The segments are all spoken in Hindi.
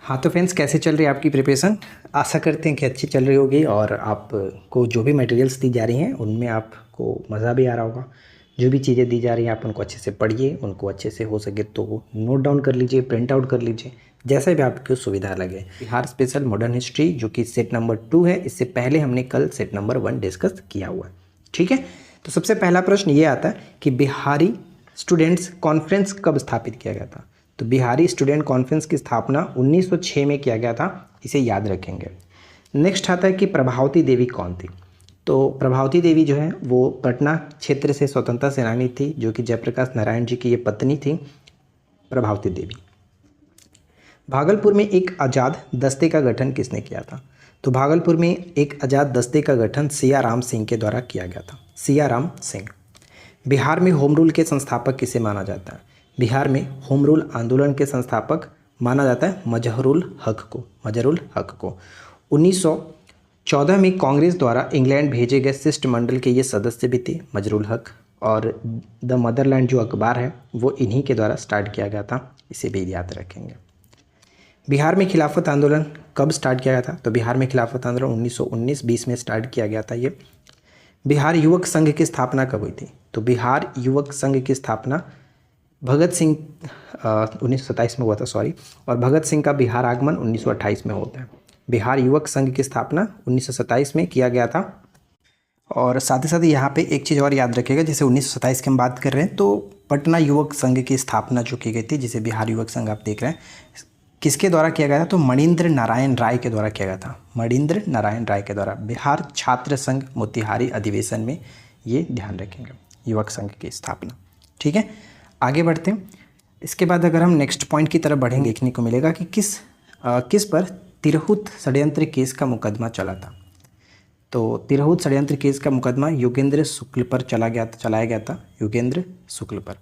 हाँ तो फ्रेंड्स, कैसे चल रही है आपकी प्रिपरेशन। आशा करते हैं कि अच्छी चल रही होगी और आपको जो भी मटेरियल्स दी जा रही हैं उनमें आपको मज़ा भी आ रहा होगा। जो भी चीज़ें दी जा रही हैं आप उनको अच्छे से पढ़िए, उनको अच्छे से हो सके तो नोट डाउन कर लीजिए, प्रिंट आउट कर लीजिए, जैसे भी आपको सुविधा लगे। बिहार स्पेशल मॉडर्न हिस्ट्री जो कि सेट नंबर 2 है, इससे पहले हमने कल सेट नंबर 1 डिस्कस किया हुआ है। ठीक है, तो सबसे पहला प्रश्न ये आता है कि बिहारी स्टूडेंट्स कॉन्फ्रेंस कब स्थापित किया गया था। तो बिहारी स्टूडेंट कॉन्फ्रेंस की स्थापना 1906 में किया गया था, इसे याद रखेंगे। नेक्स्ट आता है कि प्रभावती देवी कौन थी। तो प्रभावती देवी जो है वो पटना क्षेत्र से स्वतंत्रता सेनानी थी, जो कि जयप्रकाश नारायण जी की ये पत्नी थी प्रभावती देवी। भागलपुर में एक आज़ाद दस्ते का गठन किसने किया था। तो भागलपुर में एक आज़ाद दस्ते का गठन सिया राम सिंह के द्वारा किया गया था, सिया राम सिंह। बिहार में होम रूल के संस्थापक किसे माना जाता है। बिहार में होम रूल आंदोलन के संस्थापक माना जाता है मजहरूल हक को, मजहरूल हक को। 1914 में कांग्रेस द्वारा इंग्लैंड भेजे गए शिष्टमंडल के ये सदस्य भी थे मजहरूल हक, और द मदरलैंड जो अखबार है वो इन्हीं के द्वारा स्टार्ट किया गया था, इसे भी याद रखेंगे। बिहार में खिलाफत आंदोलन कब स्टार्ट किया गया था। तो बिहार में खिलाफत आंदोलन 1919-20 में स्टार्ट किया गया था ये। बिहार युवक संघ की स्थापना कब हुई थी। तो बिहार युवक संघ की स्थापना भगत सिंह 1927 में हुआ था, सॉरी, और भगत सिंह का बिहार आगमन 1928 में होता है। बिहार युवक संघ की स्थापना 1927 में किया गया था। और साथ ही साथ यहाँ पे एक चीज़ और याद रखिएगा, जैसे 1927 की हम बात कर रहे हैं तो पटना युवक संघ की स्थापना जो की गई थी, जिसे बिहार युवक संघ आप देख रहे हैं, किसके द्वारा किया गया था। तो मणिंद्र नारायण राय के द्वारा किया गया था, मणिंद्र नारायण राय के द्वारा। बिहार छात्र संघ मोतिहारी अधिवेशन में, ये ध्यान रखेंगे, युवक संघ की स्थापना। ठीक है, आगे बढ़ते हैं। इसके बाद अगर हम नेक्स्ट पॉइंट की तरफ बढ़ेंगे, देखने को मिलेगा कि किस पर तिरहुत षड्यंत्र केस का मुकदमा चला था। तो तिरहुत षड्यंत्र केस का मुकदमा योगेंद्र शुक्ल पर चलाया गया था, योगेंद्र शुक्ल पर।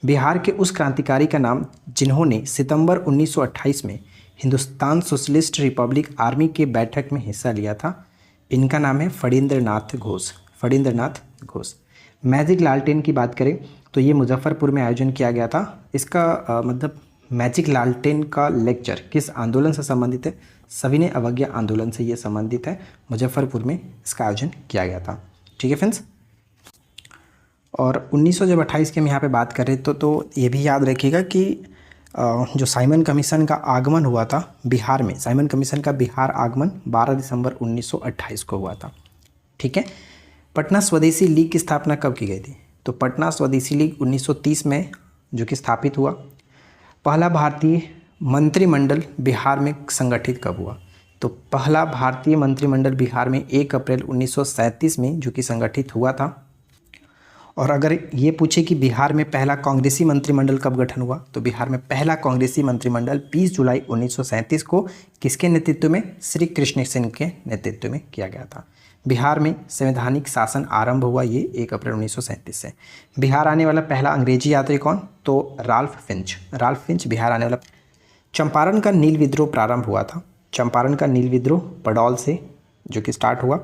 बिहार के उस क्रांतिकारी का नाम जिन्होंने सितंबर 1928 में हिंदुस्तान सोशलिस्ट रिपब्लिक आर्मी के बैठक में हिस्सा लिया था, इनका नाम है फणींद्र नाथ घोष, फणींद्र नाथ घोष। मैजिक लालटेन की बात करें तो ये मुजफ्फरपुर में आयोजन किया गया था। इसका मतलब मैजिक लालटेन का लेक्चर किस आंदोलन से संबंधित है। सविनय अवज्ञा आंदोलन से ये संबंधित है, मुजफ्फरपुर में इसका आयोजन किया गया था। ठीक है फ्रेंड्स, और 1928 की हम यहाँ पे बात कर रहे तो ये भी याद रखिएगा कि जो साइमन कमीशन का आगमन हुआ था बिहार में, साइमन कमीशन का बिहार आगमन 12 दिसंबर 1928 को हुआ था। ठीक है, पटना स्वदेशी लीग की स्थापना कब की गई थी। तो पटना स्वदेशी लीग 1930 में जो कि स्थापित हुआ। पहला भारतीय मंत्रिमंडल बिहार में संगठित कब हुआ। तो पहला भारतीय मंत्रिमंडल बिहार में 1 अप्रैल 1937 में जो कि संगठित हुआ था। और अगर ये पूछे कि बिहार में पहला कांग्रेसी मंत्रिमंडल कब गठन हुआ, तो बिहार में पहला कांग्रेसी मंत्रिमंडल 20 जुलाई 1937 को किसके नेतृत्व में, श्री कृष्ण सिंह के नेतृत्व में किया गया था। बिहार में संवैधानिक शासन आरंभ हुआ ये 1 अप्रैल 1937 से। बिहार आने वाला पहला अंग्रेजी यात्री कौन, तो Ralph Finch, Ralph Finch Bihar आने वाला। चंपारण का नील विद्रोह प्रारंभ हुआ था, चंपारण का नील विद्रोह पडौल से जो कि स्टार्ट हुआ।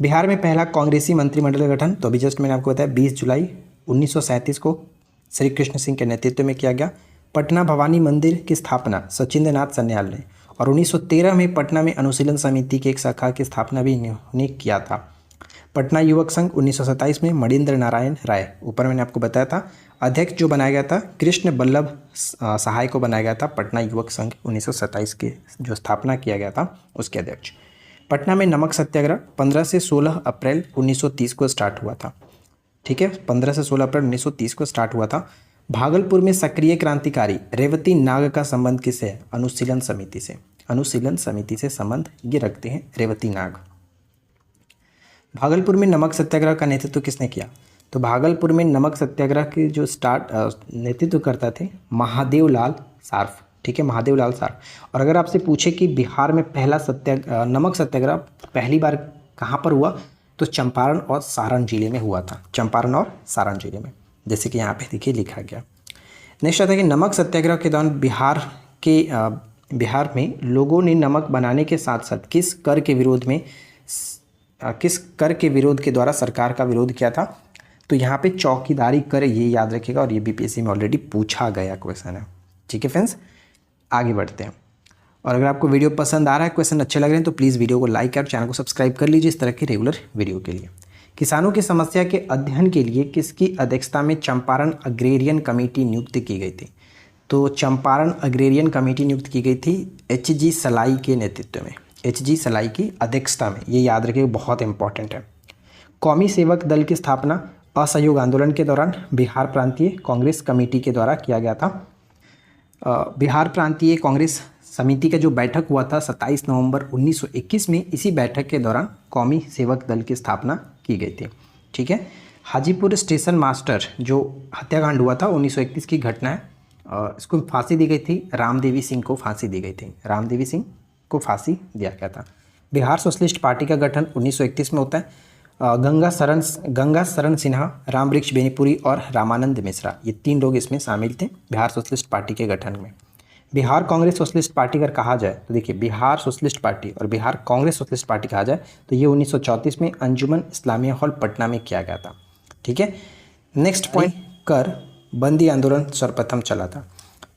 बिहार में पहला कांग्रेसी मंत्रिमंडल का गठन, तो अभी जस्ट मैंने आपको बताया 20 जुलाई 1937 को श्री कृष्ण सिंह के नेतृत्व में किया गया। पटना भवानी मंदिर की स्थापना सचिंद्र नाथ सन्याल ने, और 1913 में पटना में अनुशीलन समिति की एक शाखा की स्थापना भी इन्होंने किया था। पटना युवक संघ 1927 में मणिंद्र नारायण राय, ऊपर मैंने आपको बताया था, अध्यक्ष जो बनाया गया था कृष्ण वल्लभ सहाय को बनाया गया था। पटना युवक संघ 1927 के जो स्थापना किया गया था उसके अध्यक्ष। पटना में नमक सत्याग्रह 15 से 16 अप्रैल 1930 को स्टार्ट हुआ था। ठीक है, 15 से 16 अप्रैल 1930 को स्टार्ट हुआ था। भागलपुर में सक्रिय क्रांतिकारी रेवती नाग का संबंध किससे है, अनुशीलन समिति से, अनुशीलन समिति से संबंध ये रखते हैं रेवती नाग। भागलपुर में नमक सत्याग्रह का नेतृत्व किसने किया। तो भागलपुर में नमक सत्याग्रह के जो नेतृत्व करता थे महादेव लाल सार्फ। ठीक है, महादेव लाल सार्फ। और अगर आपसे पूछे कि बिहार में पहला नमक सत्याग्रह पहली बार कहाँ पर हुआ, तो चंपारण और सारण जिले में हुआ था, चंपारण और सारण जिले में, जैसे कि यहाँ पे देखिए लिखा गया। नेक्स्ट आता है कि नमक सत्याग्रह के दौरान बिहार में लोगों ने नमक बनाने के साथ साथ किस कर के विरोध के द्वारा सरकार का विरोध किया था। तो यहाँ पे चौकीदारी कर, ये याद रखिएगा, और ये बीपीएससी में ऑलरेडी पूछा गया क्वेश्चन है। ठीक है फ्रेंड्स, आगे बढ़ते हैं। और अगर आपको वीडियो पसंद आ रहा है, क्वेश्चन अच्छे लग रहे हैं, तो प्लीज़ वीडियो को लाइक और चैनल को सब्सक्राइब कर लीजिए इस तरह के रेगुलर वीडियो के लिए। किसानों की समस्या के अध्ययन के लिए किसकी अध्यक्षता में चंपारण अग्रेरियन कमेटी नियुक्त की गई थी? तो चंपारण अग्रेरियन कमेटी नियुक्त की गई थी एच.जी. सलाई के नेतृत्व में, एच.जी. सलाई की अध्यक्षता में। ये याद रखिए, बहुत इंपॉर्टेंट है। कौमी सेवक दल की स्थापना असहयोग आंदोलन के दौरान बिहार प्रांतीय कांग्रेस कमेटी के द्वारा किया गया था। बिहार प्रांतीय कांग्रेस समिति का जो बैठक हुआ था 27 नवंबर 1921 में, इसी बैठक के दौरान कौमी सेवक दल की स्थापना की गई थी। ठीक है। हाजीपुर स्टेशन मास्टर जो हत्याकांड हुआ था 1921 की घटना है, इसको फांसी दी गई थी, रामदेवी सिंह को फांसी दी गई थी, रामदेवी सिंह को फांसी दिया गया था। बिहार सोशलिस्ट पार्टी का गठन 1931 में होता है। गंगा शरण सिन्हा, रामवृक्ष बेनीपुरी और रामानंद मिश्रा, ये 3 लोग इसमें शामिल थे बिहार सोशलिस्ट पार्टी के गठन में। बिहार कांग्रेस सोशलिस्ट पार्टी अगर कहा जाए तो देखिए, बिहार सोशलिस्ट पार्टी और बिहार कांग्रेस सोशलिस्ट पार्टी कहा जाए तो ये 1934 में अंजुमन इस्लामिया हॉल पटना में किया गया था। ठीक है। नेक्स्ट पॉइंट, कर बंदी आंदोलन सर्वप्रथम चला था।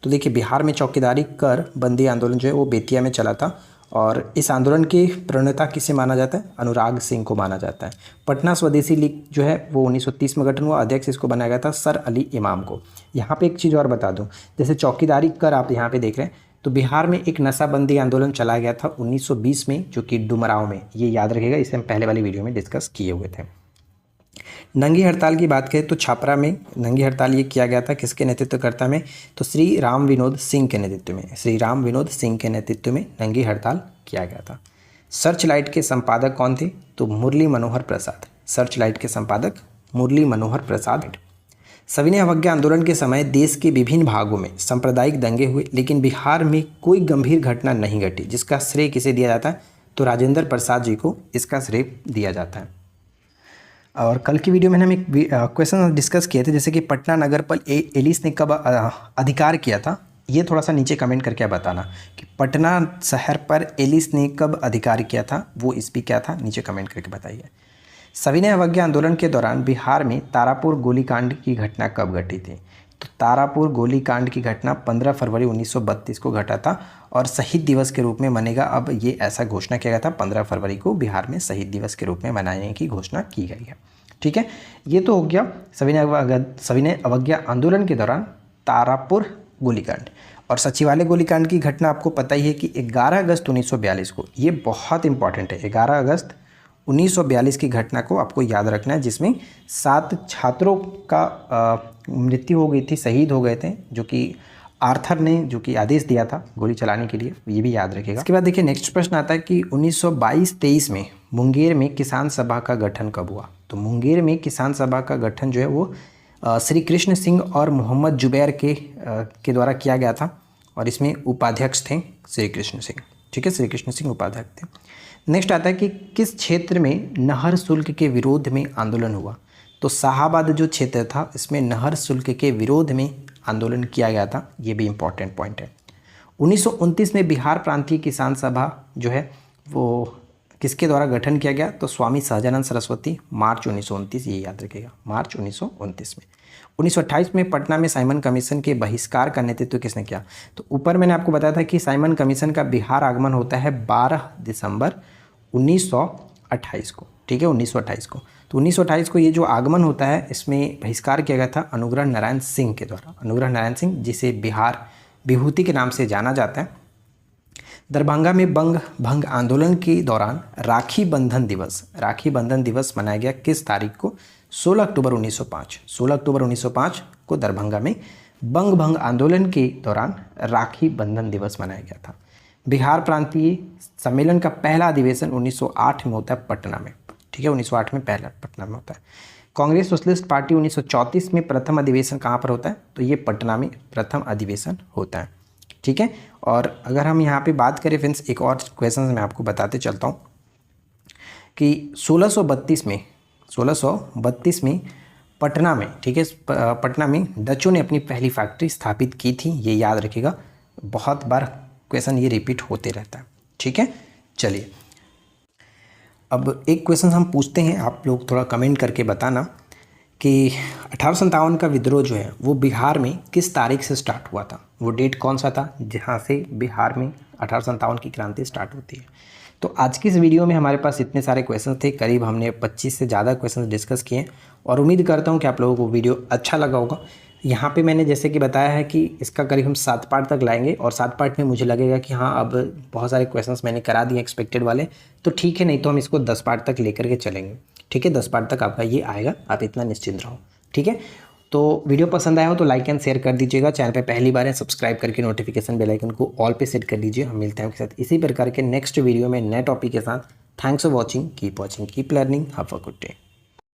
तो देखिए, बिहार में चौकीदारी कर बंदी आंदोलन जो है वो बेतिया में चला था, और इस आंदोलन की प्रणेता किसे माना जाता है? अनुराग सिंह को माना जाता है। पटना स्वदेशी लीग जो है वो 1930 में गठन हुआ, अध्यक्ष इसको बनाया गया था सर अली इमाम को। यहाँ पे एक चीज़ और बता दूँ, जैसे चौकीदारी कर आप यहाँ पे देख रहे हैं, तो बिहार में एक नशाबंदी आंदोलन चलाया गया था 1920 में, जो कि डुमरांव में, ये याद रखिएगा, इसे हम पहले वाली वीडियो में डिस्कस किए हुए थे। नंगी हड़ताल की बात करें तो छापरा में नंगी हड़ताल ये किया गया था, किसके नेतृत्वकर्ता में? तो श्री राम विनोद सिंह के नेतृत्व में, श्री राम विनोद सिंह के नेतृत्व में नंगी हड़ताल किया गया था। सर्च लाइट के संपादक कौन थे? तो मुरली मनोहर प्रसाद। सर्च लाइट के संपादक मुरली मनोहर प्रसाद। सविनय अवज्ञा आंदोलन के समय देश के विभिन्न भागों में सांप्रदायिक दंगे हुए, लेकिन बिहार में कोई गंभीर घटना नहीं घटी, जिसका श्रेय किसे दिया जाता है? तो राजेंद्र प्रसाद जी को इसका श्रेय दिया जाता है। और कल की वीडियो में हम एक क्वेश्चन डिस्कस किए थे, जैसे कि पटना नगर पर एलिस ने कब अधिकार किया था? ये थोड़ा सा नीचे कमेंट करके बताना कि पटना शहर पर एलिस ने कब अधिकार किया था, वो इस भी क्या था, नीचे कमेंट करके बताइए। सविनय अवज्ञा आंदोलन के दौरान बिहार में तारापुर गोलीकांड की घटना कब घटी थी? तो तारापुर गोलीकांड की घटना 15 फरवरी 1932 को घटा था, और शहीद दिवस के रूप में मनेगा। अब ये ऐसा घोषणा किया गया था, 15 फरवरी को बिहार में शहीद दिवस के रूप में मनाने की घोषणा की गई है। ठीक है, ये तो हो गया सविनय अवज्ञा आंदोलन के दौरान तारापुर गोलीकांड। और सचिवालय गोलीकांड की घटना आपको पता ही है कि 11 अगस्त 1942 को, ये बहुत इंपॉर्टेंट है, 11 अगस्त 1942 की घटना को आपको याद रखना है, जिसमें 7 छात्रों का मृत्यु हो गई थी, शहीद हो गए थे, जो कि आर्थर ने जो कि आदेश दिया था गोली चलाने के लिए, ये भी याद रखिएगा। इसके बाद देखिए नेक्स्ट प्रश्न आता है कि 1922-23 में मुंगेर में किसान सभा का गठन कब हुआ? तो मुंगेर में किसान सभा का गठन जो है वो श्री कृष्ण सिंह और मोहम्मद जुबैर के द्वारा किया गया था, और इसमें उपाध्यक्ष थे श्री कृष्ण सिंह। ठीक है, श्री कृष्ण सिंह उपाध्यक्ष थे। नेक्स्ट आता है कि किस क्षेत्र में नहर शुल्क के विरोध में आंदोलन हुआ? तो शाहाबाद जो क्षेत्र था, इसमें नहर शुल्क के विरोध में आंदोलन किया गया था, ये भी इम्पॉर्टेंट पॉइंट है। 1929 में बिहार प्रांतीय किसान सभा जो है वो किसके द्वारा गठन किया गया? तो स्वामी सहजानंद सरस्वती, मार्च 1929, ये याद रखिएगा, मार्च 1929 में। 1928 में पटना में साइमन कमीशन के बहिष्कार का नेतृत्व किसने किया? तो ऊपर मैंने आपको बताया था कि साइमन कमीशन का बिहार आगमन होता है 12 दिसंबर 1928 को। ठीक है, 1928 को। तो 1928 को ये जो आगमन होता है, इसमें बहिष्कार किया गया था अनुग्रह नारायण सिंह के द्वारा। अनुग्रह नारायण सिंह, जिसे बिहार विभूति के नाम से जाना जाता है। दरभंगा में बंग भंग आंदोलन के दौरान राखी बंधन दिवस मनाया गया किस तारीख को? 16 अक्टूबर 1905। 16 अक्टूबर 1905 को दरभंगा में बंग भंग आंदोलन के दौरान राखी बंधन दिवस मनाया गया था। बिहार प्रांतीय सम्मेलन का पहला अधिवेशन 1908 में होता है पटना में। ठीक है, 1908 में पहला पटना में होता है। कांग्रेस सोशलिस्ट पार्टी 1934 में प्रथम अधिवेशन कहाँ पर होता है? तो ये पटना में प्रथम अधिवेशन होता है। ठीक है, और अगर हम यहाँ पे बात करें फ्रेंड्स, एक और क्वेश्चन मैं आपको बताते चलता हूँ कि 1632 में पटना में, ठीक है, पटना में डचों ने अपनी पहली फैक्ट्री स्थापित की थी, ये याद रखिएगा, बहुत बार क्वेश्चन ये रिपीट होते रहता है। ठीक है, चलिए अब एक क्वेश्चन हम पूछते हैं, आप लोग थोड़ा कमेंट करके बताना कि 1857 का विद्रोह जो है वो बिहार में किस तारीख से स्टार्ट हुआ था? वो डेट कौन सा था जहाँ से बिहार में 1857 की क्रांति स्टार्ट होती है। तो आज की इस वीडियो में हमारे पास इतने सारे क्वेश्चन थे, करीब हमने 25 से ज़्यादा क्वेश्चन डिस्कस किए और उम्मीद करता हूँ कि आप लोगों को वीडियो अच्छा लगा होगा। यहाँ पे मैंने जैसे कि बताया है कि इसका करीब हम 7 पार्ट तक लाएंगे और 7 पार्ट में मुझे लगेगा कि हाँ अब बहुत सारे क्वेश्चंस मैंने करा दिए एक्सपेक्टेड वाले, तो ठीक है, नहीं तो हम इसको 10 पार्ट तक लेकर के चलेंगे। ठीक है, 10 पार्ट तक आपका ये आएगा, आप इतना निश्चिंत रहो। ठीक है, तो वीडियो पसंद आया हो तो लाइक एंड शेयर कर दीजिएगा। चैनल पे पहली बार है, सब्सक्राइब करके नोटिफिकेशन बेल आइकन को ऑल पे सेट कर दीजिए। हम मिलते हैं आपके साथ इसी प्रकार के नेक्स्ट वीडियो में नए टॉपिक के साथ। Thanks for watching, keep learning, have a good day.